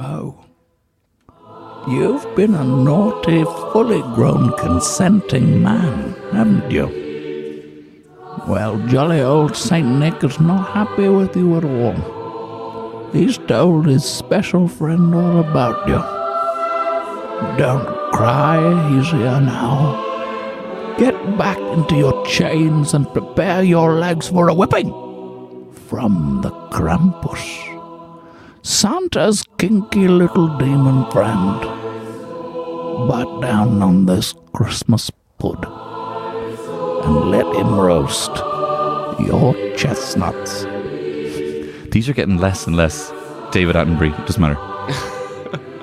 ho. You've been a naughty, fully grown, consenting man, haven't you? Well, jolly old Saint Nick is not happy with you at all. He's told his special friend all about you. Don't cry, he's here now. Get back into your chains and prepare your legs for a whipping from the Krampus, Santa's kinky little demon friend. Bite down on this Christmas pud and let him roast your chestnuts. These are getting less and less David Attenborough. Doesn't matter.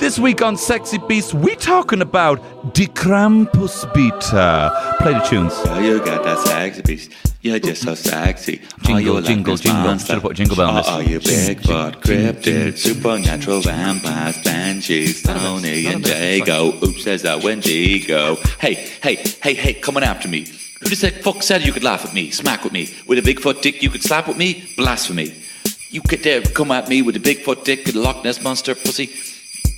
This week on Sexy Beast, we talking about the Krampus Beta. Play the tunes. Oh, you got that sexy beast. You're just so sexy. Jingle, jingle, jingle. Should have put Jingle Bell on this. Oh, you Bigfoot, cryptid, supernatural vampires, banshees, Tony and Jago. Oops, there's that when Jago. Hey, coming after me. Who the fuck said you could laugh at me, smack with me? With a Bigfoot dick you could slap with me? Blasphemy. You could dare come at me with a Bigfoot dick and a Loch Ness monster pussy?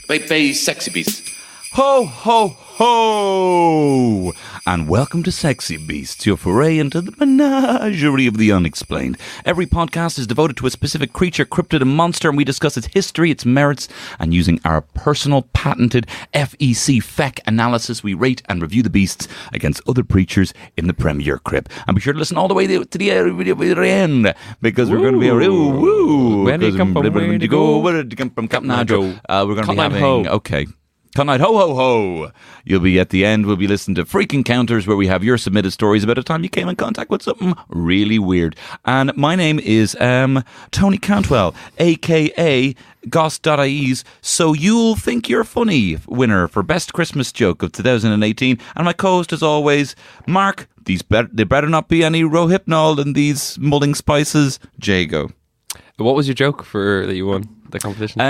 Baby, sexy beast. Ho, ho, ho! And welcome to Sexy Beasts, your foray into the menagerie of the unexplained. Every podcast is devoted to a specific creature, cryptid, and monster, and we discuss its history, its merits, and using our personal patented FEC analysis, we rate and review the beasts against other creatures in the Premier Crypt. And be sure to listen all the way to the end, because we're going to be a real woo. Where did you come from? Where did you go? Where did you come from? Captain Hydro. We're going to be having... Okay. Tonight, ho, ho, ho. You'll be at the end. We'll be listening to Freak Encounters, where we have your submitted stories about a time you came in contact with something really weird. And my name is Tony Cantwell, a.k.a. Goss.ie's So You'll Think You're Funny winner for Best Christmas Joke of 2018. And my co-host, as always, Mark. There better not be any Rohypnol in these mulling spices. Jago. What was your joke for that you won the competition?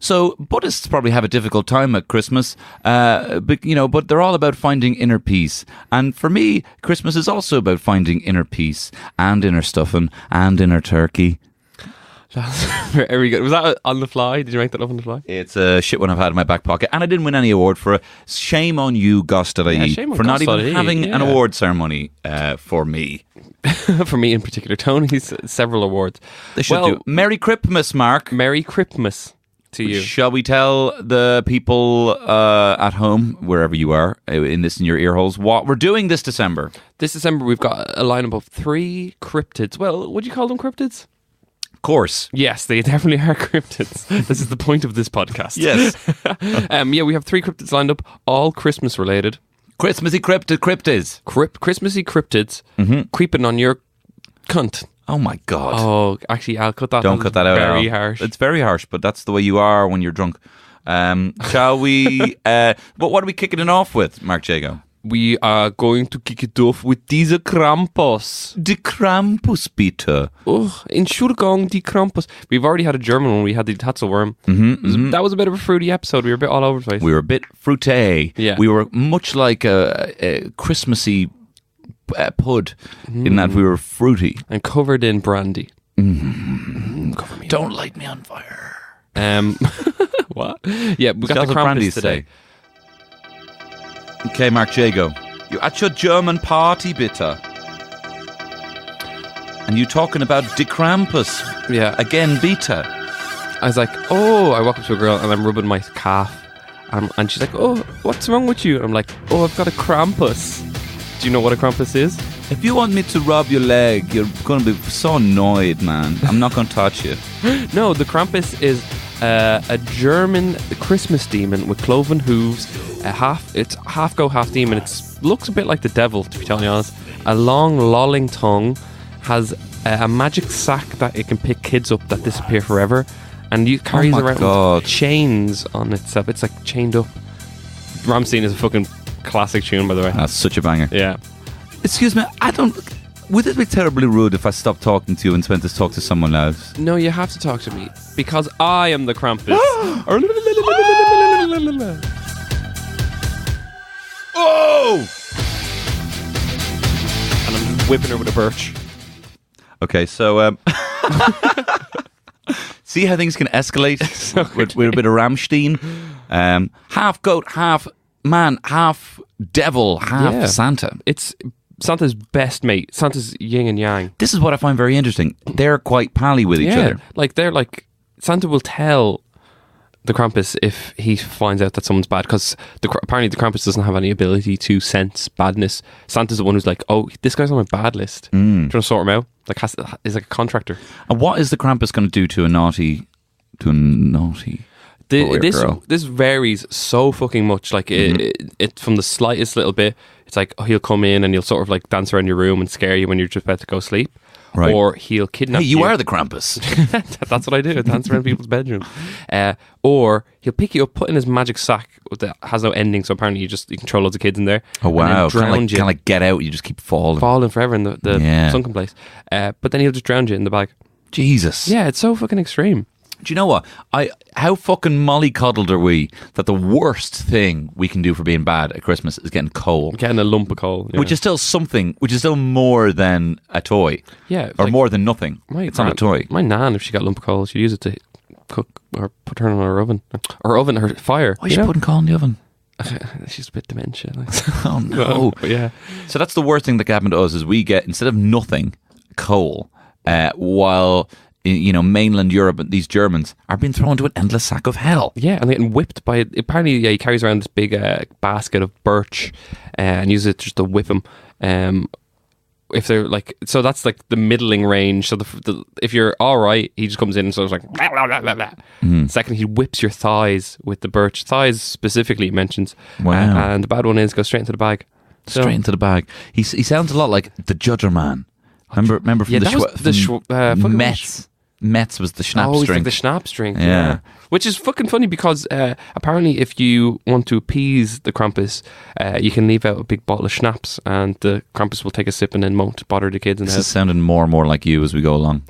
So Buddhists probably have a difficult time at Christmas, but they're all about finding inner peace. And for me, Christmas is also about finding inner peace and inner stuffing and inner turkey. That's very good. Was that on the fly? Did you make that up on the fly? It's a shit one I've had in my back pocket, and I didn't win any award for it. Shame on you, Goss.ie, for not even having an award ceremony for me. For me in particular. Tony's several awards. They should do. Merry Christmas, Mark. Merry Christmas to you. Shall we tell the people at home, wherever you are, in your ear holes, what we're doing this December? This December we've got a lineup of 3 cryptids. Well, would you call them cryptids? Course. Yes, they definitely are cryptids. This is the point of this podcast. Yes. We have 3 cryptids lined up, all Christmas related. Christmassy cryptids. Christmassy cryptids creeping on your cunt. Oh my God. Oh, actually, I'll cut that. Don't cut that out. Very harsh. It's very harsh, but that's the way you are when you're drunk. Shall we? What are we kicking it off with, Mark Jago? We are going to kick it off with diese Krampus. Die Krampus, bitte. Oh, Entschuldigung, die Krampus. We've already had a German one. We had the Tatzelworm. That was a bit of a fruity episode. We were a bit all over the place. We were a bit fruité. Yeah. We were much like a Christmassy pud in that we were fruity. And covered in brandy. Cover me. Don't light me on fire. What? Yeah, we got the Krampus today. Okay, Mark Jago, you're at your German party, bitte. And you talking about Die Krampus. Yeah. Again, bitte. I was like, I walk up to a girl and I'm rubbing my calf. And she's like, oh, what's wrong with you? And I'm like, I've got a Krampus. Do you know what a Krampus is? If you want me to rub your leg, you're going to be so annoyed, man. I'm not going to touch you. No, the Krampus is a German Christmas demon with cloven hooves. It's half goat, half demon. It looks a bit like the devil, to be totally honest. A long, lolling tongue, has a magic sack that it can pick kids up that disappear forever, and you carries around with chains on itself. It's like chained up. Rammstein is a fucking classic tune, by the way. That's such a banger. Yeah. Excuse me, would it be terribly rude if I stopped talking to you and went to talk to someone else? No, you have to talk to me because I am the Krampus. Oh! And I'm whipping her with a birch. Okay, so See how things can escalate with a bit of Rammstein. Half goat, half man, half devil, half Santa. It's Santa's best mate. Santa's yin and yang. This is what I find very interesting. They're quite pally with each other. Like they're like Santa will tell the Krampus if he finds out that someone's bad, because apparently the Krampus doesn't have any ability to sense badness. Santa's the one who's like, oh, this guy's on my bad list. Do you want to sort him out? Like is like a contractor. And what is the Krampus going to do to a naughty this varies so fucking much. Like it from the slightest little bit, it's like he'll come in and he'll sort of like dance around your room and scare you when you're just about to go sleep. Right. Or he'll kidnap you. Hey, you are the Krampus. That's what I do. I dance around people's bedrooms. Or he'll pick you up, put in his magic sack that has no ending. So apparently you control loads of kids in there. Oh wow! Kind of like get out. You just keep falling forever in the sunken place. But then he'll just drown you in the bag. Jesus. Yeah, it's so fucking extreme. Do you know what? How fucking mollycoddled are we that the worst thing we can do for being bad at Christmas is getting coal? Getting a lump of coal. Yeah. Which is still something, which is still more than a toy. Yeah. Or more than nothing. It's not a toy. My nan, if she got a lump of coal, she'd use it to cook or turn on her oven. Her fire. Why is she putting coal in the oven? She's a bit dementia. Oh no. But yeah. So that's the worst thing that can happen to us is we get, instead of nothing, coal, while... mainland Europe, these Germans are being thrown into an endless sack of hell. Yeah, and they're getting whipped by it. Apparently, he carries around this big basket of birch and uses it just to whip them. If they're like, so that's like the middling range. So if you're all right, he just comes in and sort of like, blah, blah, blah, blah, blah. Second, he whips your thighs with the birch. Thighs specifically mentions. Wow. And the bad one is go straight into the bag. Straight into the bag. He sounds a lot like the Judger Man. Remember from the Metz. Metz was the Schnapp string. Like the Schnapp string. Yeah. Which is fucking funny because apparently if you want to appease the Krampus, you can leave out a big bottle of schnapps and the Krampus will take a sip and then won't bother the kids in the house. This is sounding more and more like you as we go along.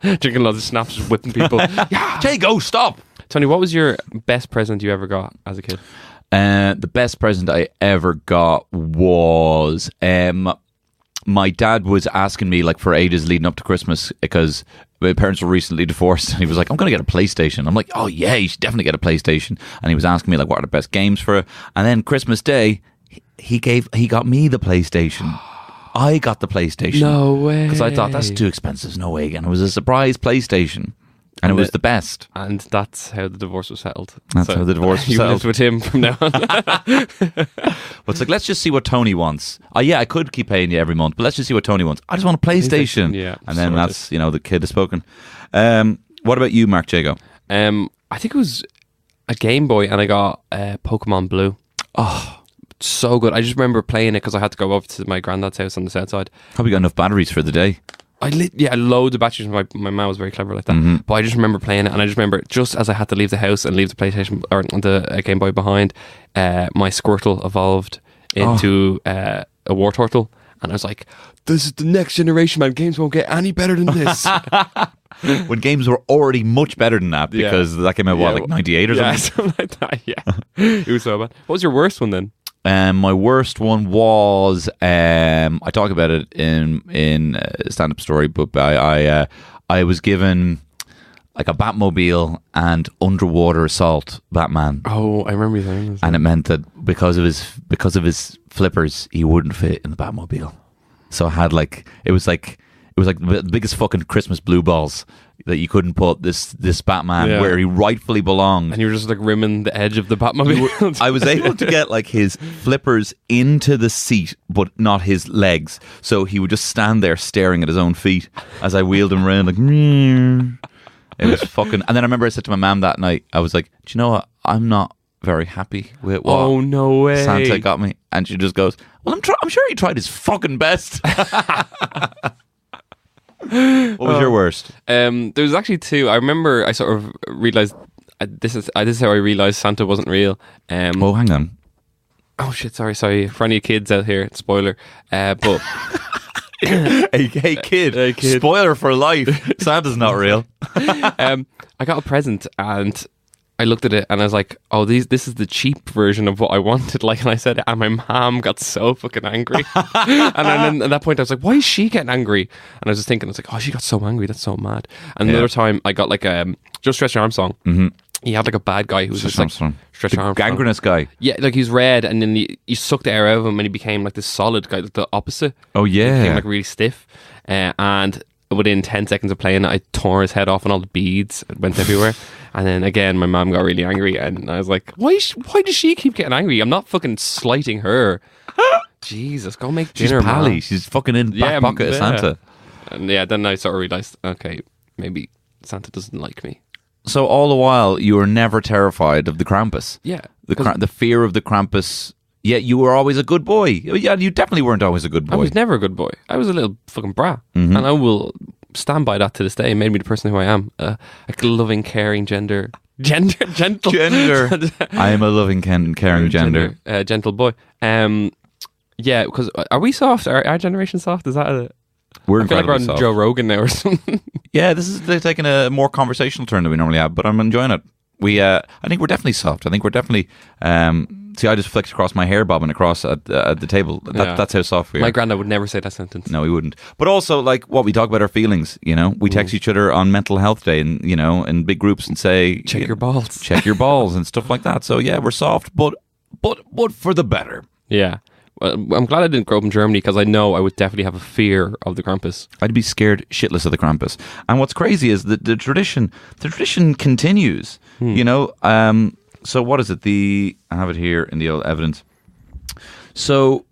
Drinking lots of schnapps, just whipping people. Yeah, Jay, go, stop! Tony, what was your best present you ever got as a kid? The best present I ever got was... my dad was asking me like for ages leading up to Christmas because my parents were recently divorced and he was like, I'm going to get a PlayStation. I'm like, oh yeah, you should definitely get a PlayStation. And he was asking me like, what are the best games for it? And then Christmas Day, he got me the PlayStation. I got the PlayStation. No way. Because I thought that's too expensive. No way. And it was a surprise PlayStation. And it was the best. And that's how the divorce was settled. That's how the divorce was settled. You lived with him from now on. But it's like, let's just see what Tony wants. Oh yeah, I could keep paying you every month, but let's just see what Tony wants. I just want a PlayStation. Yeah. And then that's, the kid has spoken. What about you, Mark Jago? I think it was a Game Boy and I got Pokemon Blue. Oh, so good. I just remember playing it because I had to go over to my granddad's house on the south side. Probably got enough batteries for the day. Loads of batteries. My mum was very clever like that. But I just remember playing it, and I just remember just as I had to leave the house and leave the PlayStation or the Game Boy behind, my Squirtle evolved into a War Turtle, and I was like, "This is the next generation, man. Games won't get any better than this." When games were already much better than that because that came out like 98 or something. Yeah, something like that. Yeah, it was so bad. What was your worst one then? My worst one was I talk about it in a stand-up story, but I was given like a Batmobile and underwater assault Batman. Oh, I remember that. And it meant that because of his flippers, he wouldn't fit in the Batmobile. So I had it was like the biggest fucking Christmas blue balls that you couldn't put this Batman where he rightfully belonged. And you were just like rimming the edge of the Batmobile. I was able to get like his flippers into the seat, but not his legs. So he would just stand there staring at his own feet as I wheeled him around like, it was fucking... And then I remember I said to my mum that night, I was like, do you know what? I'm not very happy with what no way. Santa got me. And she just goes, well, I'm sure he tried his fucking best. What was your worst? There was actually two. I remember I sort of realised this is how I realised Santa wasn't real. Oh, hang on. Oh shit! Sorry. For any kids out here, spoiler. But hey kid, spoiler for life. Santa's not real. I got a present and I looked at it and I was like, oh, this is the cheap version of what I wanted. Like, and I said it, and my mom got so fucking angry. And then at that point, I was like, why is she getting angry? And I was just thinking, I was like, oh, she got so angry. That's so mad. And another time, I got like just Stretch Armstrong. Mm-hmm. He had like a bad guy who was just like Stretch Armstrong, gangrenous guy. Yeah, like he's red, and then you sucked the air out of him, and he became like this solid guy, like the opposite. Oh yeah, he became like really stiff, and within 10 seconds of playing, I tore his head off, and all the beads went everywhere. And then again, my mom got really angry, and I was like, why does she keep getting angry? I'm not fucking slighting her. Jesus, go make dinner, She's Pally. Mom. She's fucking in back pocket of Santa. And then I sort of realised, okay, maybe Santa doesn't like me. So all the while, you were never terrified of the Krampus. Yeah. The fear of the Krampus. Yet you were always a good boy. Yeah, you definitely weren't always a good boy. I was never a good boy. I was a little fucking brat. Mm-hmm. And I will stand by that to this day. It made me the person who I am. A loving, caring, gentle. I am a loving, caring gender. Gentle boy. Yeah, because are we soft? Are our generation soft? Is that a... We're I feel like we're on soft. Joe Rogan now or something. Yeah, they're taking a more conversational turn than we normally have, but I'm enjoying it. I think we're definitely soft. I think we're definitely... see, I just flicked across my hair bobbing across at the table. That's how soft we are. My granddad would never say that sentence. No, he wouldn't. But also, like, what we talk about our feelings, we text each other on mental health day and, in big groups and say... Check your balls. Check your balls and stuff like that. So, yeah, we're soft, but for the better. Yeah. Well, I'm glad I didn't grow up in Germany because I know I would definitely have a fear of the Krampus. I'd be scared shitless of the Krampus. And what's crazy is that the tradition continues. So what is it? I have it here in the old evidence. So,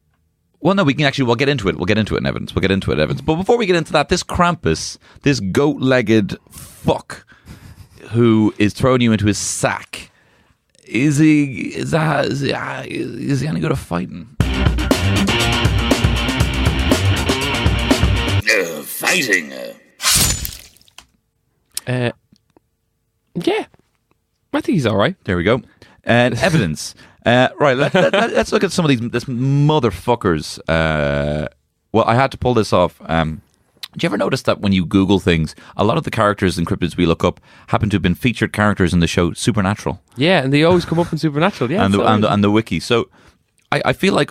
well, no, we'll get into it. We'll get into it in evidence. But before we get into that, this Krampus, this goat-legged fuck who is throwing you into his sack, is he any good at fighting? Fighting. Yeah. I think he's all right. There we go. And evidence. Right, let's look at some of this motherfuckers. Well, I had to pull this off. Do you ever notice that when you Google things, a lot of the characters and cryptids we look up happen to have been featured characters in the show Supernatural? Yeah, and they always come up in Supernatural. Yeah, and the wiki. So I feel like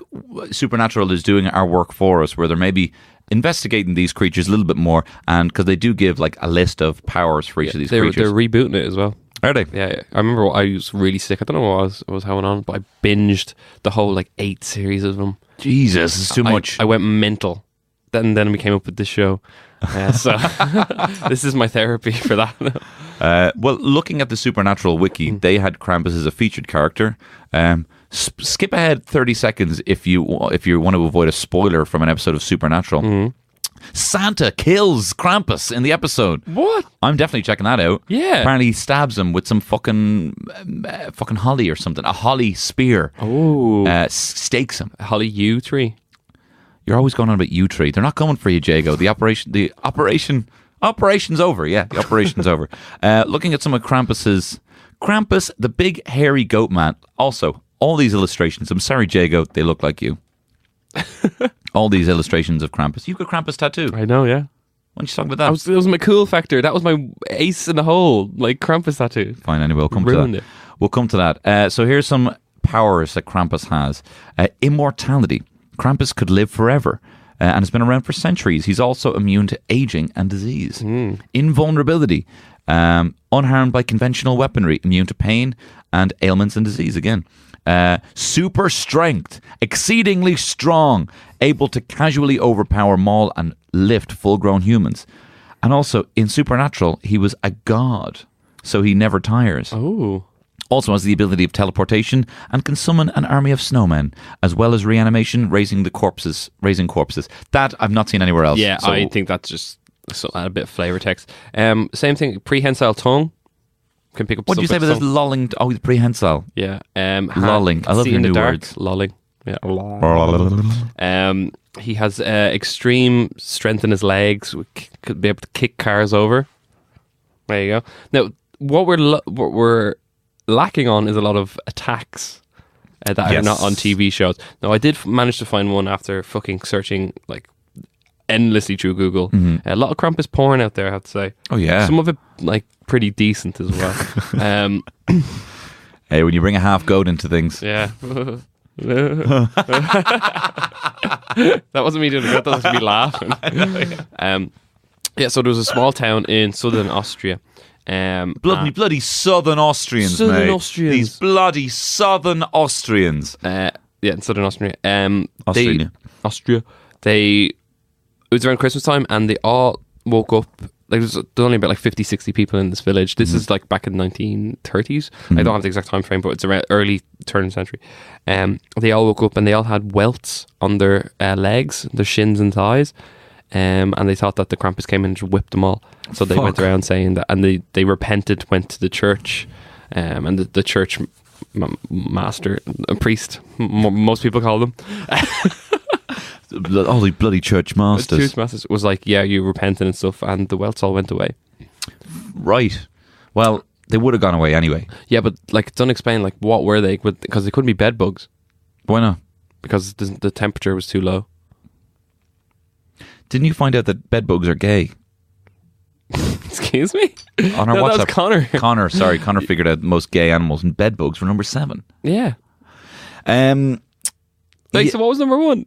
Supernatural is doing our work for us, where they're maybe investigating these creatures a little bit more, and because they do give like a list of powers for each of these creatures. They're rebooting it as well. Are they? Yeah. I remember I was really sick. I don't know what was going on, but I binged the whole 8 series of them. Jesus, it's too much. I went mental. Then we came up with this show. So this is my therapy for that. Well, looking at the Supernatural wiki, they had Krampus as a featured character. Skip ahead 30 seconds if you want to avoid a spoiler from an episode of Supernatural. Mm-hmm. Santa kills Krampus in the episode. What? I'm definitely checking that out. Yeah. Apparently he stabs him with some fucking holly or something. A holly spear. Oh. Stakes him. A holly yew tree. You're always going on about yew tree. They're not coming for you, Jago. Operation's over. Yeah, the operation's over. Looking at some of Krampus, the big hairy goat man. Also, all these illustrations. I'm sorry, Jago. They look like you. All these illustrations of Krampus. You've got Krampus tattoo. I know, yeah. Why don't you talk about that? That was my cool factor. That was my ace in the hole, Krampus tattoo. Fine, anyway, we'll come to that. We'll come to that. So here's some powers that Krampus has. Immortality. Krampus could live forever and has been around for centuries. He's also immune to aging and disease. Invulnerability. Unharmed by conventional weaponry. Immune to pain and ailments and disease again. Super strength, exceedingly strong, able to casually overpower, maul, and lift full-grown humans. And also, in Supernatural, he was a god, so he never tires. Oh. Also has the ability of teleportation and can summon an army of snowmen, as well as reanimation, raising corpses. That I've not seen anywhere else. Yeah, so I think that's just a bit of flavor text. Same thing, prehensile tongue. Can pick up. What did you say about this lolling? Oh, the prehensile. Yeah. Lolling. I love your new words. Lolling. Yeah. He has extreme strength in his legs. Could be able to kick cars over. There you go. Now, what we're lacking on is a lot of attacks that are not on TV shows. Now, I did manage to find one after fucking searching endlessly through Google. A lot of Krampus porn out there, I have to say. Oh yeah. Some of it like pretty decent as well. Hey, when you bring a half goat into things. Yeah. That wasn't me doing it. That was me laughing. So there was a small town in southern Austria. Bloody southern Austrians, Southern mate. Austrians. These bloody southern Austrians. In southern Austria. Austria. It was around Christmas time, and they all woke up. Like, there's only about like 50, 60 people in this village. This is like back in the 1930s. I don't have the exact time frame, but it's around early turn of the century. They all woke up and they all had welts on their legs, their shins and thighs. And they thought that the Krampus came in and just whipped them all. So they went around saying that, and they repented, went to the church, and the church master, a priest, most people call them. All the bloody church masters. Church masters was like, yeah, you repented and stuff, and the welts all went away. Right. Well, they would have gone away anyway. Yeah, but like, don't explain like what were they? Because they couldn't be bed bugs. Why not? Because the temperature was too low. Didn't you find out that bed bugs are gay? Excuse me? On our WhatsApp. That was Connor. Connor figured out most gay animals, and bed bugs were number 7. Yeah. So what was number 1?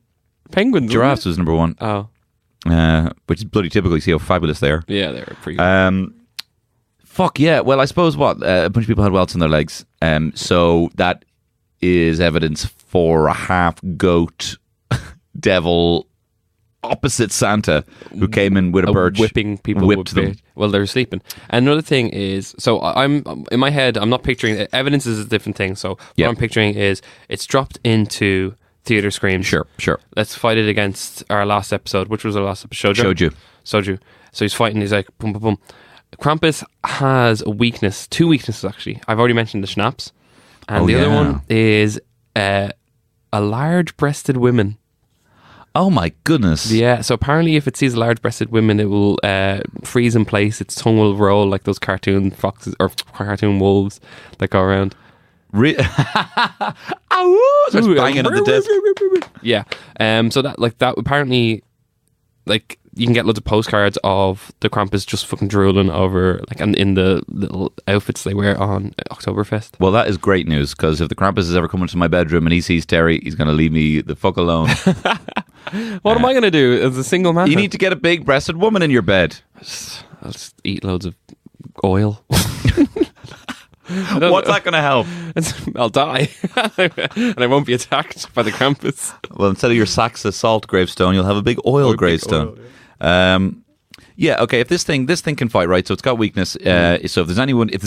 Penguins. Giraffes was number 1. Oh. Which is bloody typical. You see how fabulous they are. Yeah, they were pretty good. Fuck yeah. Well, I suppose a bunch of people had welts on their legs. So that is evidence for a half goat devil opposite Santa who came in with a birch, whipping people, whipped them while they were sleeping. And another thing is, so I'm in my head, I'm not picturing evidence is a different thing. So what I'm picturing is it's dropped into theater screens. Sure. Let's fight it against our last episode. Which was our last episode? Soju. So he's fighting. He's like boom, boom, boom. Krampus has a weakness, 2 weaknesses actually. I've already mentioned the schnapps, and the other one is a large-breasted women. Oh my goodness. Yeah, so apparently if it sees large-breasted women, it will freeze in place. Its tongue will roll like those cartoon foxes or cartoon wolves that go around. Starts banging on the desk. Yeah. So that apparently, like, you can get loads of postcards of the Krampus just fucking drooling over, like, and in the little outfits they wear on Oktoberfest. Well, that is great news, because if the Krampus is ever coming to my bedroom and he sees Terry, he's going to leave me the fuck alone. What am I going to do as a single man? You need to get a big-breasted woman in your bed. I'll just eat loads of oil. What's that going to help? I'll die. And I won't be attacked by the Krampus. Well, instead of your sacks of salt gravestone, you'll have a big oil gravestone. Okay, if this thing can fight, right? So it's got weakness. So if there's anyone in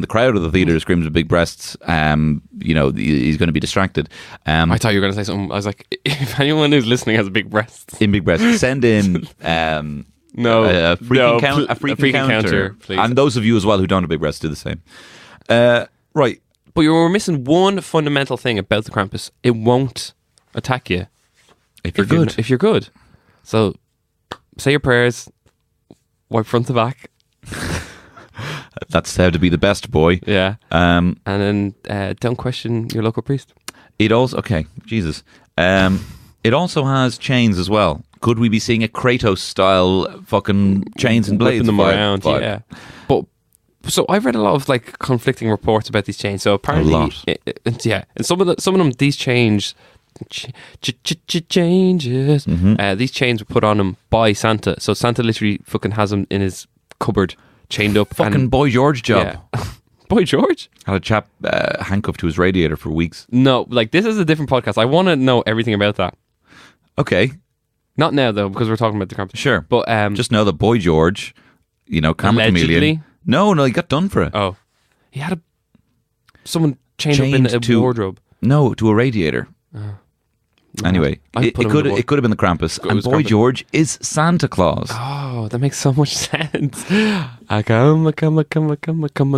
the crowd of the theater who screams with big breasts, he's going to be distracted. I thought you were going to say something. I was like, if anyone who's listening has big breasts, send in a freaking counter, please. And those of you as well who don't have big breasts, do the same. Right. But you were missing one fundamental thing about the Krampus. It won't attack you if you're good. If you're good. So say your prayers, wipe front to back. That's how to be the best boy. Yeah. And then don't question your local priest. It also Jesus. It also has chains as well. Could we be seeing a Kratos style fucking chains and blades? Whipping them around, yeah. But so I've read a lot of like conflicting reports about these chains. So apparently, and some of them these changes. These chains were put on him by Santa. So Santa literally fucking has him in his cupboard, chained up. Fucking Boy George job. Yeah. Boy George had a chap handcuffed to his radiator for weeks. No, like this is a different podcast. I want to know everything about that. Okay. Not now though, because we're talking about the Krampus. Sure, but just know that Boy George, camera chameleon. No, he got done for it. Oh, he had someone chained up in a wardrobe. No, to a radiator. Anyway, it could have been the Krampus, and Boy George is Santa Claus. Oh, that makes so much sense. I come a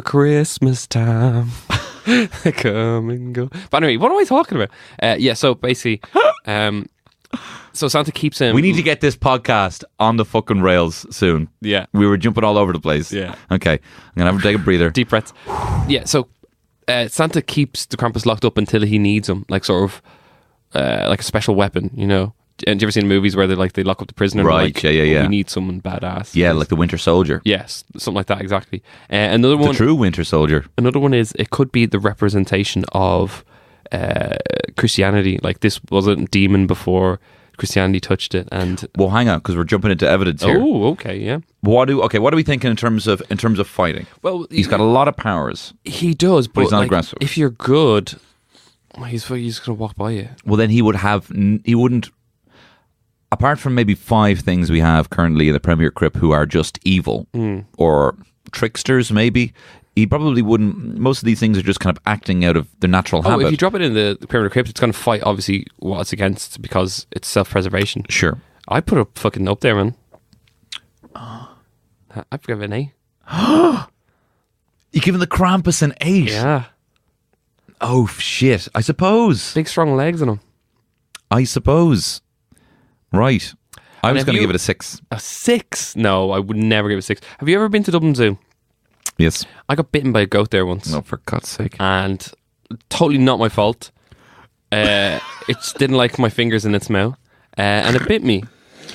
Christmas time. I come and go. But anyway, what am I talking about? So basically, so Santa keeps him. We need to get this podcast on the fucking rails soon. Yeah, we were jumping all over the place. Yeah. Okay, I'm gonna have to take a breather. Deep breaths. Yeah. So Santa keeps the Krampus locked up until he needs him, like sort of. Like a special weapon, you ever seen movies where they lock up the prisoner? Right, and yeah. We need someone badass. Yeah, like the Winter Soldier. Yes, something like that, exactly. Another one, The true Winter Soldier. Another one is it could be the representation of Christianity. Like this wasn't demon before Christianity touched it, and well, hang on, because we're jumping into evidence here. oh, okay, yeah. What are we thinking in terms of fighting? Well, he's got a lot of powers. He does, but he's not like, aggressive. if you're good, he's gonna walk by you. Well, then he wouldn't. Apart from maybe 5 things we have currently in the Premier Crypt who are just evil or tricksters, maybe. He probably wouldn't. Most of these things are just kind of acting out of their natural habit. If you drop it in the Pyramid Crypt, it's going to fight, obviously, what it's against because it's self-preservation. Sure. I put it fucking up there, man. I've given an 8. You're giving the Krampus an 8? Yeah. Oh, shit. I suppose. Big, strong legs on him. I suppose. Right. I was going to give it a 6. A 6? No, I would never give it a 6. Have you ever been to Dublin Zoo? Yes. I got bitten by a goat there once. No, for God's sake. And totally not my fault. It just didn't like my fingers in its mouth. And it bit me.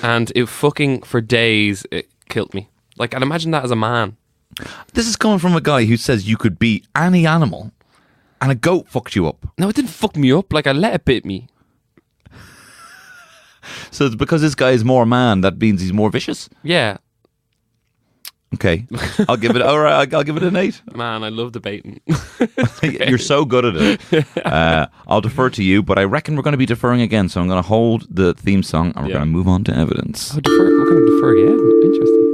And it fucking, for days, it killed me. Like, I'd imagine that as a man. This is coming from a guy who says you could be any animal and a goat fucked you up. No, it didn't fuck me up. Like, I let it bit me. So it's because this guy is more man, that means he's more vicious? Yeah. Okay. I'll give it, all right, I'll give it an 8. Man, I love debating. You're so good at it. I'll defer to you, but I reckon we're going to be deferring again, so I'm going to hold the theme song and we're going to move on to evidence. We're going to defer again? Interesting.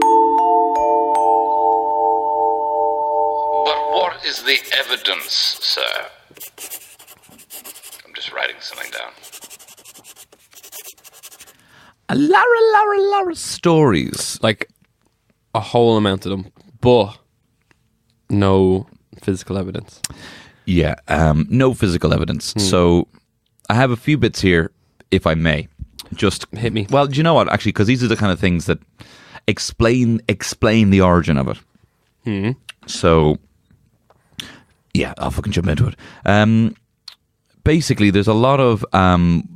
But what is the evidence, sir? I'm just writing something down. A Lara stories. Like, a whole amount of them, but no physical evidence. Yeah, no physical evidence. So I have a few bits here, if I may. Just hit me. Well, do you know what? Actually, because these are the kind of things that explain the origin of it. So, yeah, I'll fucking jump into it. Basically, there's a lot of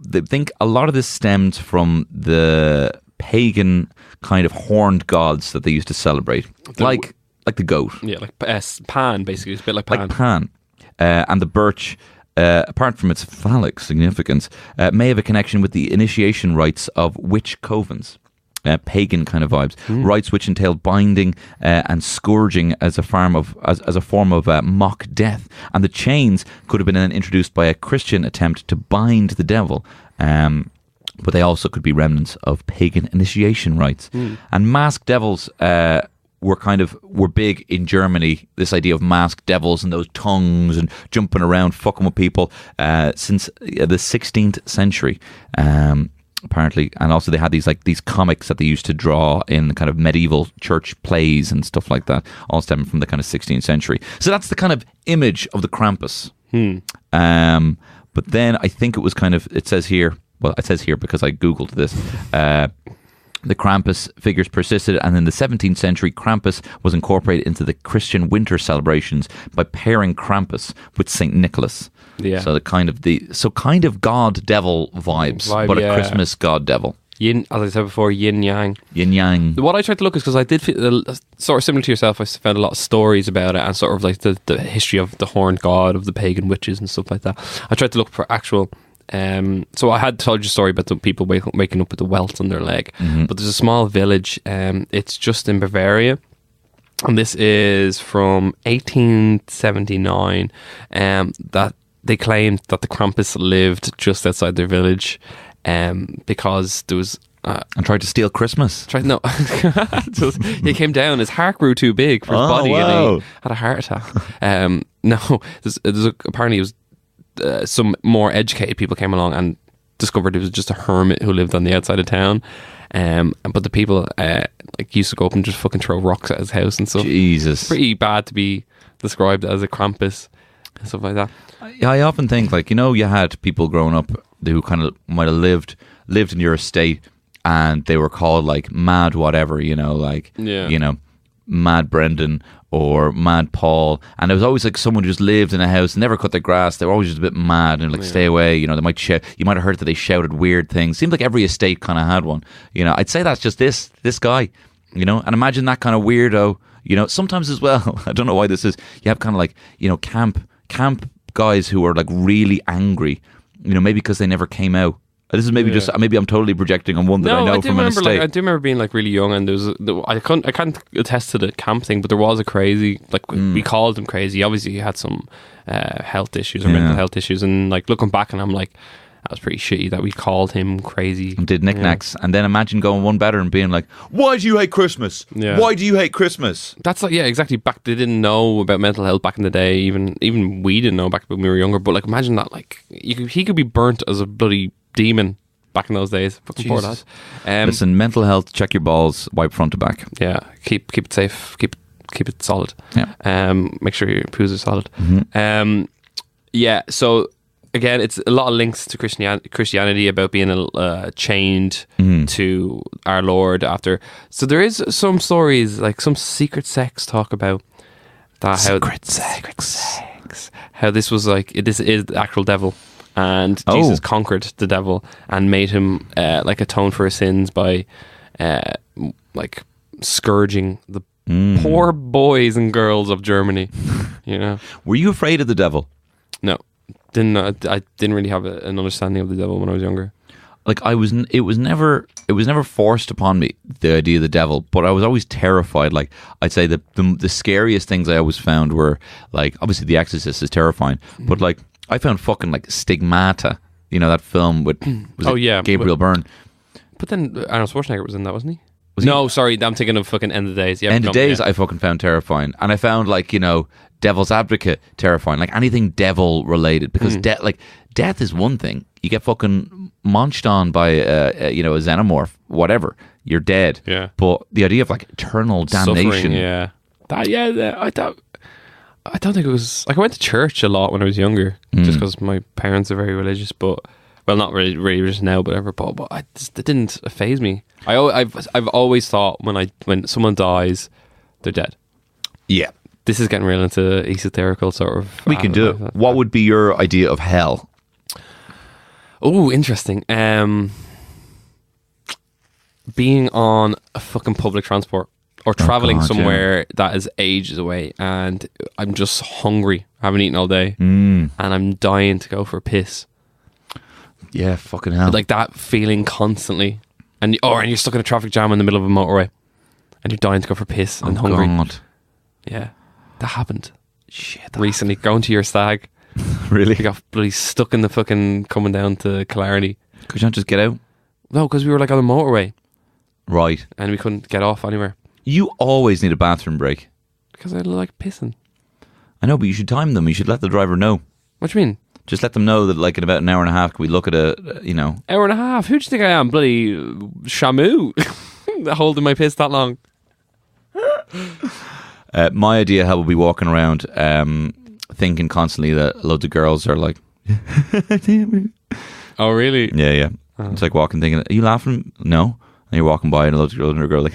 they think a lot of this stems from the pagan kind of horned gods that they used to celebrate, like the goat. Yeah, like Pan, basically. It's a bit like Pan. Like Pan. And the birch, apart from its phallic significance, may have a connection with the initiation rites of witch covens. Pagan kind of vibes, rites which entailed binding and scourging as a form of mock death, and the chains could have been then introduced by a Christian attempt to bind the devil. But they also could be remnants of pagan initiation rites. And masked devils were big in Germany. This idea of masked devils and those tongues and jumping around, fucking with people since the 16th century. Apparently, and also they had these comics that they used to draw in kind of medieval church plays and stuff like that, all stemming from the kind of 16th century. So that's the kind of image of the Krampus. But then I think it was kind of, it says here because I googled this, the Krampus figures persisted, and in the 17th century, Krampus was incorporated into the Christian winter celebrations by pairing Krampus with Saint Nicholas. Yeah. So kind of god devil vibes, but a Christmas god devil. Yin, as I said before, yin yang. Yin yang. What I tried to look is because I did feel, sort of similar to yourself. I found a lot of stories about it and sort of like the history of the horned god, of the pagan witches and stuff like that. I tried to look for actual. So I had told you a story about the people waking up with the welts on their leg, but there's a small village. It's just in Bavaria, and this is from 1879. That they claimed that the Krampus lived just outside their village, because there was. And tried to steal Christmas. He came down. His heart grew too big for his body, and he had a heart attack. Apparently it was. Some more educated people came along and discovered it was just a hermit who lived on the outside of town. But the people used to go up and just fucking throw rocks at his house and stuff. Jesus, it's pretty bad to be described as a Krampus and stuff like that. I often think, you had people growing up who kind of might have lived in your estate, and they were called mad whatever, Mad Brendan or Mad Paul, and there was always like someone who just lived in a house, never cut their grass. They were always just a bit mad and like stay away. They might shout. You might have heard that they shouted weird things. Seemed like every estate kind of had one. I'd say that's just this guy. And imagine that kind of weirdo. Sometimes as well. I don't know why this is. You have kind of like camp guys who are like really angry. Maybe because they never came out. This is maybe just maybe I'm totally projecting on one that I know from an estate. I do remember being like really young, and I can't attest to the camp thing, but there was a crazy, like we called him crazy. Obviously, he had some health issues or mental health issues, and like looking back, and I'm like, that was pretty shitty that we called him crazy. And did knickknacks, and then imagine going one better and being like, "Why do you hate Christmas? Why do you hate Christmas?" That's like exactly. Back they didn't know about mental health back in the day. Even we didn't know back when we were younger. But like imagine that, like he could be burnt as a bloody demon back in those days. Fucking poor lad. Listen, mental health, check your balls, wipe front to back. Yeah, keep it safe, keep it solid. Yeah. Make sure your poos are solid. Mm-hmm. Yeah, so again, it's a lot of links to Christianity about being chained to our Lord after. So there is some stories, like some secret sex talk about that. Secret sex. How this was like, this is the actual devil. And Jesus conquered the devil and made him like atone for his sins by like scourging the poor boys and girls of Germany. Were you afraid of the devil? No, I didn't really have an understanding of the devil when I was younger. Like it was never forced upon me, the idea of the devil, but I was always terrified. Like I'd say the scariest things I always found were like, obviously The Exorcist is terrifying, but like I found fucking like Stigmata, that film with Gabriel Byrne. But then Arnold Schwarzenegger was in that, wasn't he? Sorry, I'm thinking of fucking End of Days. Yeah, End of Days I fucking found terrifying. And I found like, Devil's Advocate terrifying. Like anything devil related, because death is one thing. You get fucking munched on by a xenomorph, whatever. You're dead. Yeah. But the idea of like eternal damnation. Suffering, I don't think it was like I went to church a lot when I was younger, just because my parents are very religious. But not really religious now, but ever. But it didn't faze me. I've always thought when someone dies, they're dead. Yeah, this is getting real into esoterical sort of. We can do it. What would be your idea of hell? Oh, interesting. Being on a fucking public transport. Or travelling somewhere that is ages away, and I'm just hungry. I haven't eaten all day, and I'm dying to go for a piss. Yeah, fucking hell! Like that feeling constantly, and you're stuck in a traffic jam in the middle of a motorway, and you're dying to go for a piss and hungry. God. Yeah, that happened. Recently, going to your stag. Really? We got bloody stuck in the fucking coming down to Killarney. Could you not just get out? No, because we were like on a motorway, right? And we couldn't get off anywhere. You always need a bathroom break. Because I like pissing. I know, but you should time them. You should let the driver know. What do you mean? Just let them know that like in about an hour and a half, can we look at Hour and a half? Who do you think I am? Bloody Shamu. Holding my piss that long. My idea how we'll be walking around thinking constantly that loads of girls are like... Oh, really? Yeah. Oh. It's like walking thinking, are you laughing? No. And you're walking by and a little girl like...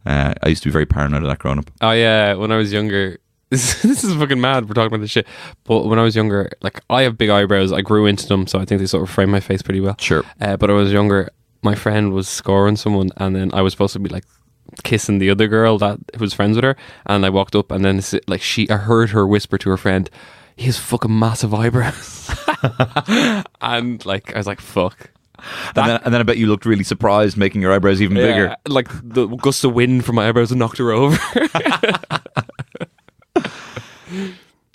I used to be very paranoid of that growing up. Oh yeah, when I was younger... This is fucking mad, we're talking about this shit. But when I was younger, like I have big eyebrows. I grew into them, so I think they sort of frame my face pretty well. Sure. But when I was younger, my friend was scoring someone, and then I was supposed to be like kissing the other girl that was friends with her. And I walked up, and then like I heard her whisper to her friend, "He has fucking massive eyebrows." And like I was like, "Fuck." And then I bet you looked really surprised, making your eyebrows even bigger. Like the gust of wind from my eyebrows knocked her over.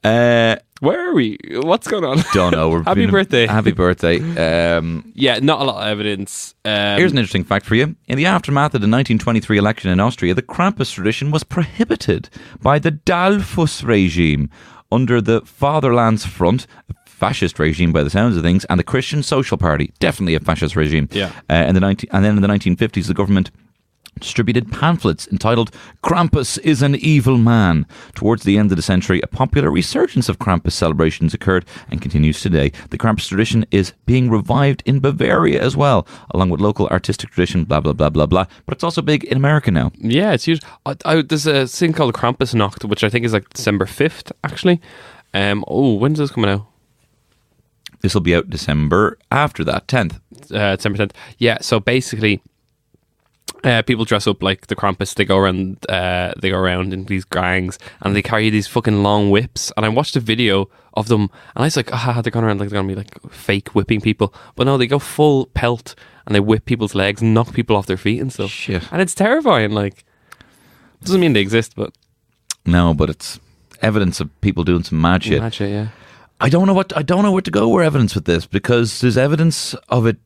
Where are we? What's going on? Don't know. Happy birthday. Happy birthday. Yeah, not a lot of evidence. Here's an interesting fact for you. In the aftermath of the 1923 election in Austria, the Krampus tradition was prohibited by the Dollfuss regime under the Vaterlandsfront, a fascist regime by the sounds of things, and the Christian Social Party, definitely a fascist regime. Yeah. And then in the 1950s, the government distributed pamphlets entitled Krampus is an Evil Man. Towards the end of the century, a popular resurgence of Krampus celebrations occurred and continues today. The Krampus tradition is being revived in Bavaria as well, along with local artistic tradition, blah, blah, blah, blah, blah. But it's also big in America now. Yeah, it's huge. There's a thing called Krampus Nacht, which I think is like December 5th, actually. When's this coming out? This will be out December after that, 10th. December 10th. Yeah, so basically... people dress up like the Krampus. They go around in these gangs, and they carry these fucking long whips. And I watched a video of them, and I was like, they're going around like they're gonna be like fake whipping people. But no, they go full pelt, and they whip people's legs, and knock people off their feet and stuff. Shit. And it's terrifying. Like, doesn't mean they exist, but no, but it's evidence of people doing some mad shit. Mad shit, yeah. I don't know where to go with evidence with this, because there's evidence of it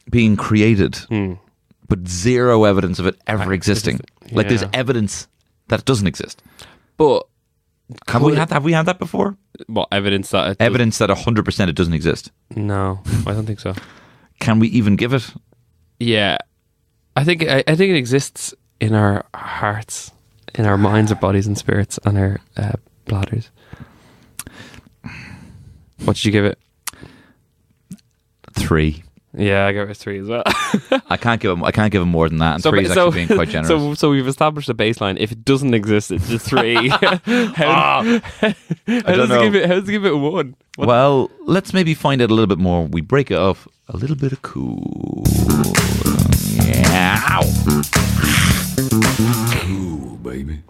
being created. But zero evidence of it ever existing. Like there's evidence that it doesn't exist. But have we had that before? What evidence that? Evidence that 100% it doesn't exist. No, I don't think so. Can we even give it? Yeah, I think it exists in our hearts, in our minds, our bodies, and spirits, and our bladders. What did you give it? 3. Yeah, I gave it 3 as well. I can't give him more than that. And 3 is actually being quite generous. So we've established a baseline. If it doesn't exist, it's just 3. How does it give it 1? Well, let's maybe find out a little bit more. We break it off a little bit of cool. Yeah. Cool, baby.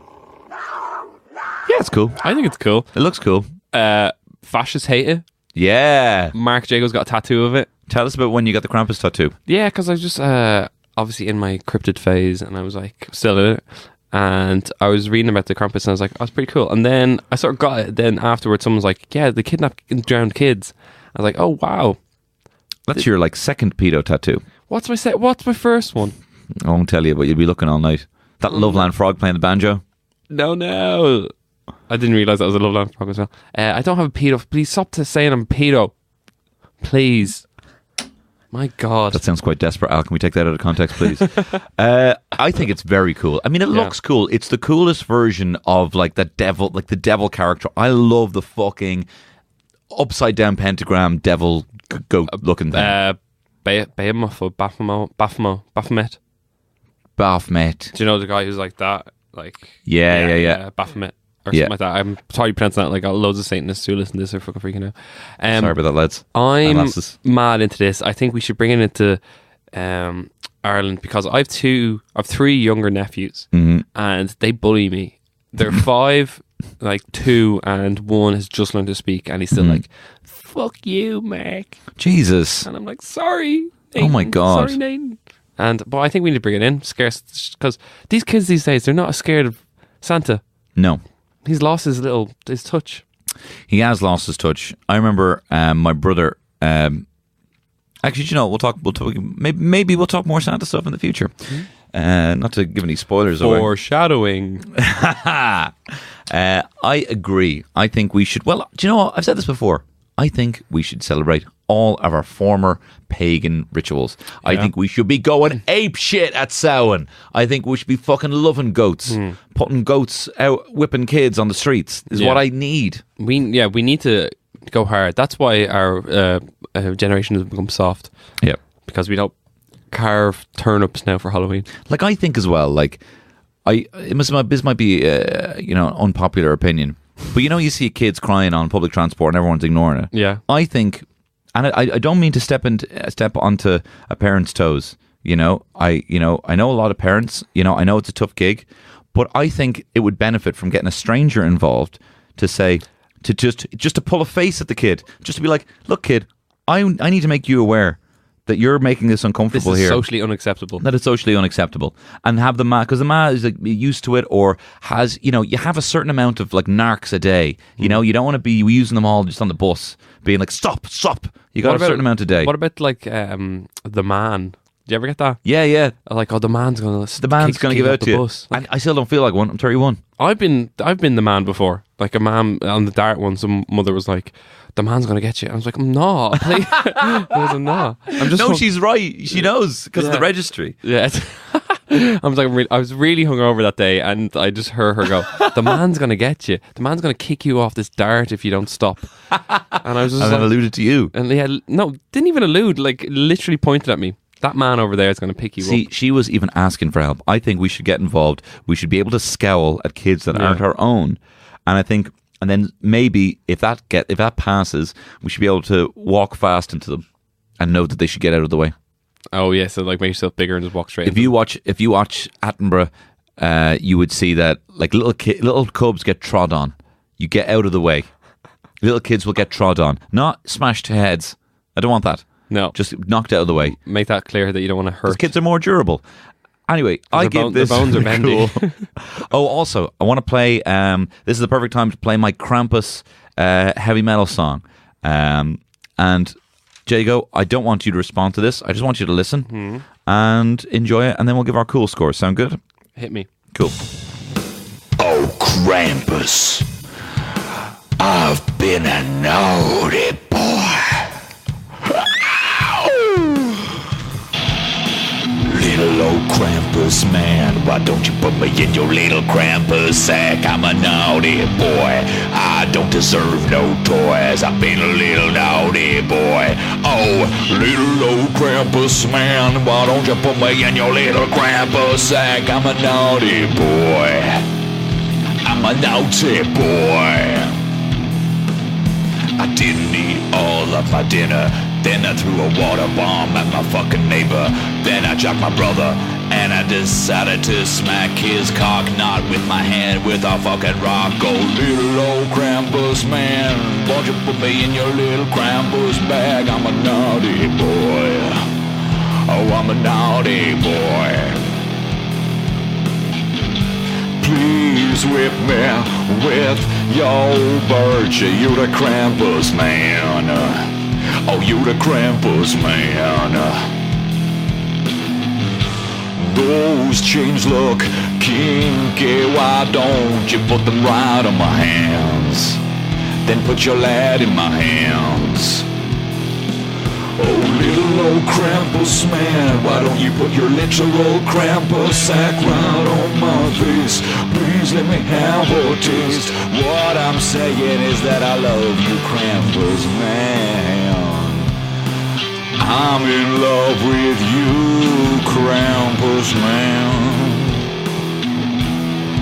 Yeah, it's cool. I think it's cool. It looks cool. Fascists hate it. Yeah. Mark Jago's got a tattoo of it. Tell us about when you got the Krampus tattoo. Yeah, because I was just obviously in my cryptid phase, and I was like still in it, and I was reading about the Krampus, and I was like, oh, it's pretty cool. And then I sort of got it. Then afterwards, someone was like, yeah, they kidnapped and drowned kids. I was like, oh wow, that's your like second pedo tattoo. What's my first one? I won't tell you, but you'll be looking all night. That Loveland frog playing the banjo. No, I didn't realise that was a Loveland frog as well. I don't have a pedo. Please stop saying I'm a pedo. Please. My God. That sounds quite desperate, Al. Can we take that out of context, please? I think it's very cool. I mean, it looks cool. It's the coolest version of like the devil character. I love the fucking upside down pentagram devil goat looking thing. Behemoth or Baphomet. Baphomet. Do you know the guy who's like that? Like yeah. Baphomet. Or something like that. I'm sorry pronouncing that. Like loads of Satanists who listen to this are fucking freaking out. Sorry about that, lads. I'm mad into this. I think we should bring it into Ireland, because I have 3 younger nephews, and they bully me. They're 5, like 2, and 1 has just learned to speak, and he's still like, "Fuck you, Mac." Jesus. And I'm like, sorry, Nathan. Oh my God. Sorry, Nathan. But I think we need to bring it in, because these kids these days, they're not as scared of Santa. No. He's lost his touch. He has lost his touch. I remember my brother. Actually, you know, we'll talk. Maybe we'll talk more Santa stuff in the future. Not to give any spoilers away. Foreshadowing. I agree. I think we should. Well, do you know what? I've said this before. I think we should celebrate all of our former pagan rituals. I think we should be going ape shit at Samhain. I think we should be fucking loving goats. Putting goats out, whipping kids on the streets is what I need. We need to go hard. That's why our generation has become soft. Yeah. Because we don't carve turnips now for Halloween. Like, I think as well, like, this might be unpopular opinion, but you know, you see kids crying on public transport and everyone's ignoring it. Yeah. I think, and I don't mean to step onto a parent's toes. I know a lot of parents. I know it's a tough gig, but I think it would benefit from getting a stranger involved to say, to just to pull a face at the kid, just to be like, look, kid, I need to make you aware that you're making this uncomfortable here. This is socially unacceptable. That it's socially unacceptable. And have the ma, because the ma is like used to it, or has, you have a certain amount of like narcs a day. You don't want to be using them all just on the bus, being like, stop. You got a certain amount a day. What about like the man? you ever get that? Yeah. Like, oh, the man's gonna give out to you. Bus. Like, And I still don't feel like one. I'm 31. I've been the man before. Like a man on the dart one, some mother was like, the man's gonna get you. I was like, I'm not. Please. I was like, no. I'm just No, she's right. She knows because of the registry. Yeah. I was like, I was really hungover that day, and I just heard her go, "The man's gonna get you. The man's gonna kick you off this dart if you don't stop." And I was just And then alluded to you. and no, didn't even allude. Like literally pointed at me. That man over there is gonna pick you up. See, she was even asking for help. I think we should get involved. We should be able to scowl at kids that aren't our own. And I think, and then maybe if that passes, we should be able to walk fast into them and know that they should get out of the way. Oh yeah, so like make yourself bigger and just walk straight. If you watch Attenborough, you would see that like little cubs get trod on. You get out of the way. Little kids will get trod on, not smashed to heads. I don't want that. No, Just knocked out of the way. make that clear that you don't want to hurt. Kids are more durable. Anyway, I give this. The bones are bendy. Cool. Oh, also, I want to play. This is the perfect time to play my Krampus heavy metal song. And Jago, I don't want you to respond to this. I just want you to listen and enjoy it, and then we'll give our cool scores. Sound good? Hit me. Cool. Oh, Krampus, I've been a naughty boy. Little old Krampus, man, why don't you put me in your little Krampus sack? I'm a naughty boy, I don't deserve no toys. I've been a little naughty boy. Oh, little old Krampus, man, why don't you put me in your little Krampus sack? I'm a naughty boy, I'm a naughty boy. I didn't eat all of my dinner. Then I threw a water bomb at my fucking neighbor. Then I chopped my brother, and I decided to smack his cock knot with my hand with a fucking rock. Oh, little old Krampus, man, won't you put me in your little Krampus bag? I'm a naughty boy. Oh, I'm a naughty boy. Please whip me with your birch. You the Krampus, man. Oh, you the Krampus, man. Those chains look kinky. Why don't you put them right on my hands? Then put your lad in my hands. Oh, little old Krampus, man, why don't you put your literal Krampus sack right on my face? Please let me have a taste. What I'm saying is that I love you, Krampus, man. I'm in love with you, Krampus, man.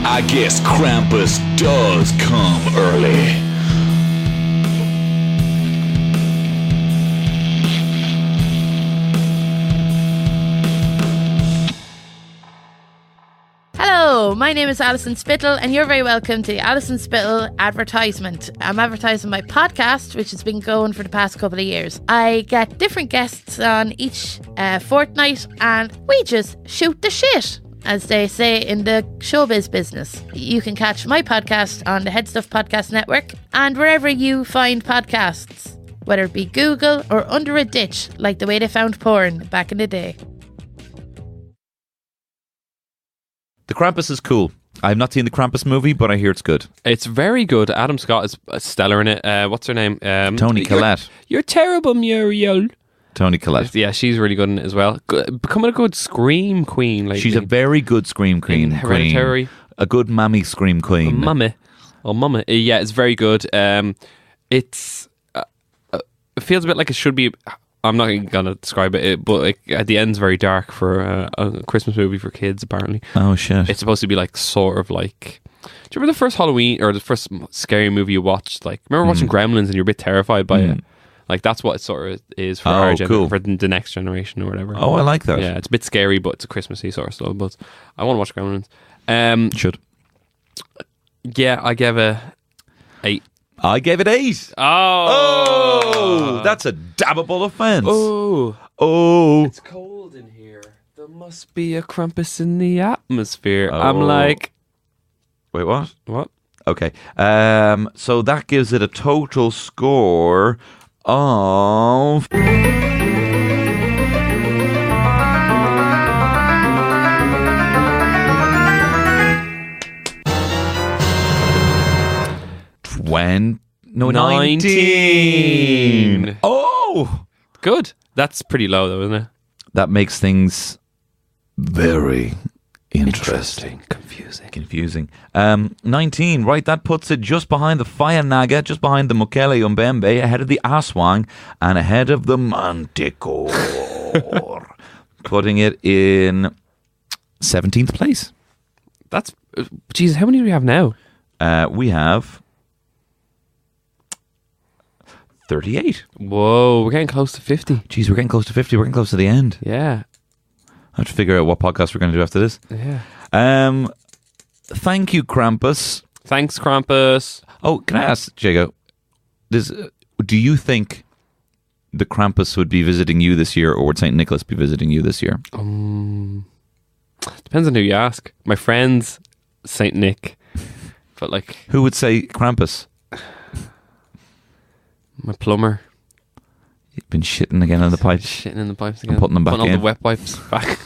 I guess Krampus does come early. Hello, my name is Alison Spittle, and you're very welcome to the Alison Spittle advertisement. I'm advertising my podcast, which has been going for the past couple of years. I get different guests on each fortnight, and we just shoot the shit, as they say in the showbiz business. You can catch my podcast on the Head Stuff Podcast Network and wherever you find podcasts, whether it be Google or under a ditch, like the way they found porn back in the day. The Krampus is cool. I've not seen the Krampus movie, but I hear it's good. It's very good. Adam Scott is stellar in it. What's her name? Toni Collette. You're terrible, Muriel. Toni Collette. Yeah, she's really good in it as well. Becoming a good scream queen. Like She's a very good scream queen. Hereditary. A good mammy scream queen. Mummy. Oh, mummy. Yeah, it's very good. It feels a bit like it should be. I'm not going to describe it, but at the end's very dark for a Christmas movie for kids, apparently. Oh, shit. It's supposed to be like sort of like... Do you remember the first Halloween or the first scary movie you watched? Like, remember watching Gremlins and you're a bit terrified by it? Like, that's what it sort of is for our cool. for the next generation or whatever. Oh, I like that. Yeah, it's a bit scary, but it's a Christmassy sort of stuff. But I want to watch Gremlins. Should. Yeah, I gave it 8. I gave it 8. Oh, that's a dabbable offence. Oh, It's cold in here. There must be a Krampus in the atmosphere. Oh. I'm like... Wait, what? What? Okay. So that gives it a total score of No, 19. Oh! Good. That's pretty low, though, isn't it? That makes things very interesting. Confusing. 19, right, that puts it just behind the Fayanaga, just behind the Mokele Umbembe, ahead of the Aswang, and ahead of the Manticore. Putting it in 17th place. That's... Jesus, how many do we have now? We have 38. Whoa, we're getting close to 50. Jeez, we're getting close to 50. We're getting close to the end. Yeah. I have to figure out what podcast we're going to do after this. Yeah. Thank you, Krampus. Thanks, Krampus. Oh, can I ask, Jago, do you think the Krampus would be visiting you this year, or would St. Nicholas be visiting you this year? Depends on who you ask. My friends, St. Nick. But like... Who would say Krampus? My plumber. You've been shitting again in the pipes. Shitting in the pipes again. And putting them back putting in. all the wet wipes back.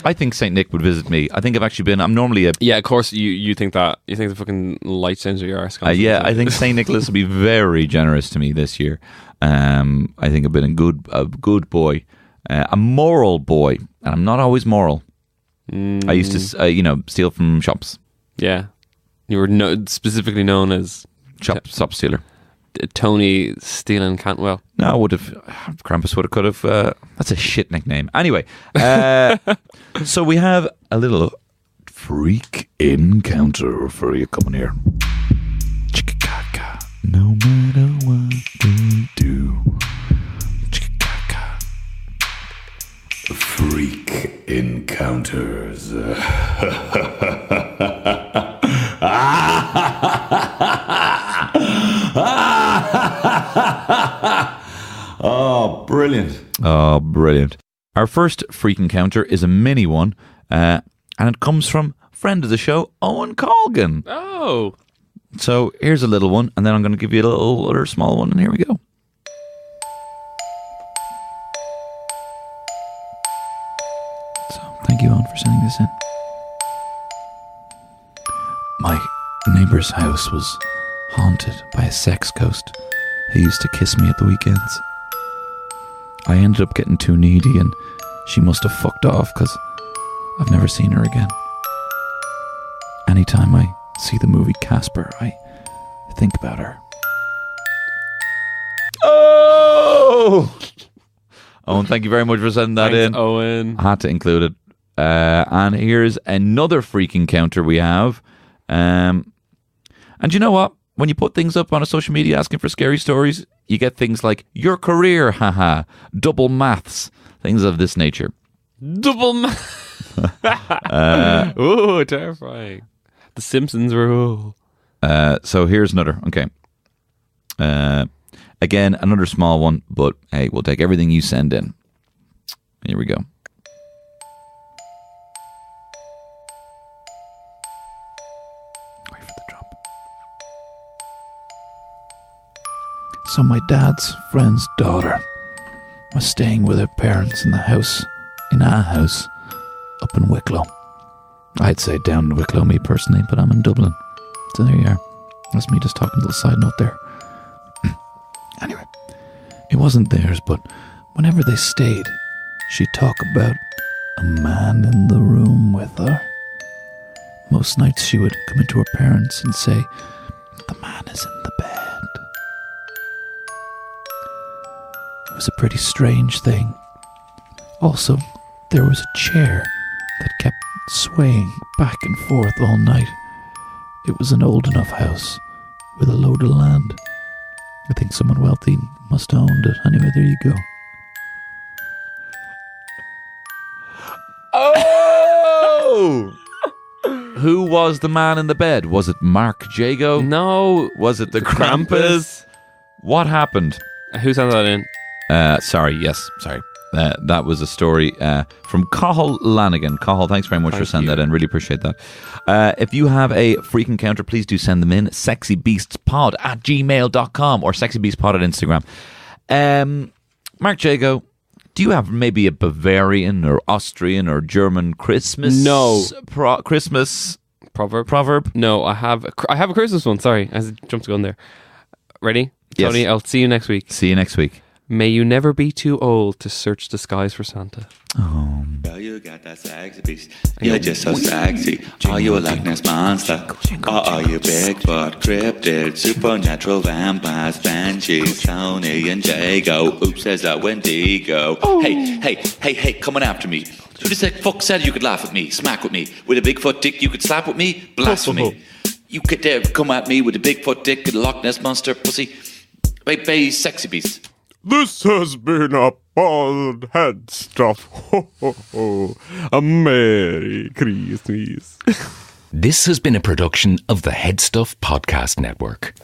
I think St. Nick would visit me. I think I've actually been... I'm normally a... Yeah, of course you think that. You think the fucking light change of your arse. yeah, I think St. Nicholas will be very generous to me this year. I think I've been a good boy. A moral boy. And I'm not always moral. I used to, steal from shops. Yeah. You were specifically known as... Shop stealer. Tony stealing Cantwell. No, I would have. Krampus would have, could have. That's a shit nickname. Anyway, so we have a little freak encounter for you coming here. Chicka-ca-ca. No matter what they do. Chicka-ca-ca. Freak encounters. Oh, brilliant. Our first freak encounter is a mini one, and it comes from friend of the show, Owen Colgan. Oh. So here's a little one, and then I'm going to give you a little other small one, and here we go. So thank you, Owen, for sending this in. My neighbour's house was haunted by a sex ghost who used to kiss me at the weekends. I ended up getting too needy and she must have fucked off because I've never seen her again. Anytime I see the movie Casper, I think about her. Oh! Owen, thank you very much for sending that in. Owen. I had to include it. And here's another freak encounter we have. And you know what? When you put things up on a social media asking for scary stories, you get things like your career, haha, double maths, things of this nature. Double maths. Ooh, terrifying. The Simpsons rule. So here's another. Okay. Again, another small one, but hey, we'll take everything you send in. Here we go. So my dad's friend's daughter was staying with her parents in our house, up in Wicklow. I'd say down in Wicklow, me personally, but I'm in Dublin. So there you are. That's me just talking a little side note there. Anyway, it wasn't theirs, but whenever they stayed, she'd talk about a man in the room with her. Most nights she would come into her parents and say, "The man is in the bed." It was a pretty strange thing. Also, there was a chair that kept swaying back and forth all night. It was an old enough house with a load of land. I think someone wealthy must have owned it. Anyway, there you go. Oh! Who was the man in the bed? Was it Mark Jago? No. Was it the Krampus? What happened? Who sent that in? Sorry. That was a story from Cathal Lanigan. Cathal, thanks very much for sending that in. Really appreciate that. If you have a freak encounter, please do send them in. sexybeastspod@gmail.com or sexybeastpod at Instagram. Mark Jago, do you have maybe a Bavarian or Austrian or German Christmas? No. Christmas Proverb? No, I have a Christmas one. Sorry, I jumped the gun there. Ready? Yes. Tony, I'll see you next week. See you next week. May you never be too old to search the skies for Santa. Oh. Girl, you got that sexy beast. You're just so sexy. Are you a Loch Ness monster? Or are you Bigfoot, cryptid, supernatural vampires, banshees, Tony and Jago? Oops, says that Wendigo. Hey, come on after me. Who the fuck said you could laugh at me, smack with me? With a Bigfoot dick you could slap with me? Blasphemy. You could dare come at me with a Bigfoot dick and a Loch Ness monster pussy. Baby, sexy beast. This has been a bald head stuff. Ho, ho, ho. A Merry Christmas. This has been a production of the Head Stuff Podcast Network.